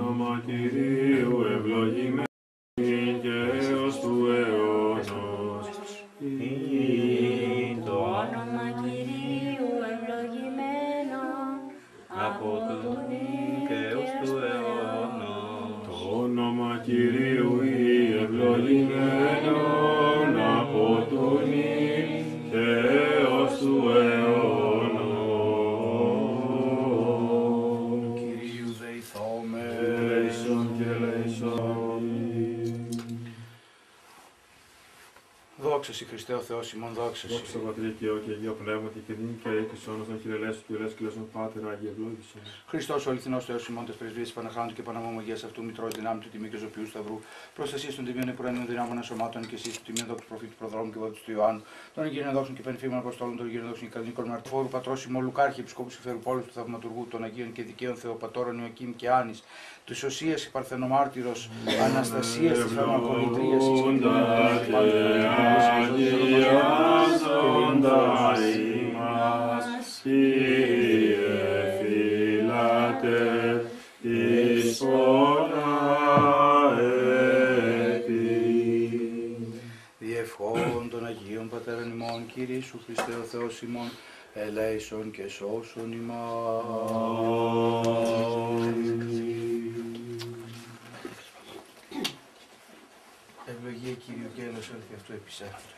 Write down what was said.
όνομα Κυρίου ευλογημένη και έως του αιώνος. Το όνομα Κυρίου ευλογημένο από του νυν και έως του αιώνος. Το όνομα Κυρίου ευλογημένο από του νυν και έως του αιώνος. Κυρίου δεηθώμε. Ελέησον και ελέησον. Δόξα σοι Χριστέ ο Θεός ημών, δόξα σοι. Δόξα Πατρί και Υιό και Αγίο Πνεύματι και νύν και αεί και σ' όνος των Κυριλέσου και ελέησον και ελέησον Πάτερ Άγιε ευλόγησον. Χριστός ο αληθινός Θεός ημών, τες πρεσβείες Παναχάντου και Παναμομογίας αυτού, μητρός δυνάμει του τιμή και ζωπιού σταυρού, προστασίας των τιμίων επουρανίων δυνάμων σωμάτων και εσείς του τιμίων δόξου προφήτου προδρόμου και βόδου του Ιωάννου, των Αγίων δόξων και πενφήμων Αποστόλων, των Αγίων δόξων και Καλλινικών Μαρτυφόρου, πατρός ημών Λουκάρχη, επισκόπου Φεροπόλου του Θαυματουργού, των Αγίων και Δικαίων Θεοπατώρων Ιωακήμ και Άνης, του Οσίας η Παρθενομάρτυρος, Αναστασίας της Φαρμακολητρίας, Αγιάζοντας ημάς, Κύριε φύλατε εις όλα έτη. Διευχών των Αγίων Πατέρων ημών, Κύριε Ιησού Χριστέ ο Θεός ημών, ελέησον και σώσον ημάς. Ευλογία Κύριου και έλεος έλθει αυτού επισέρχονται.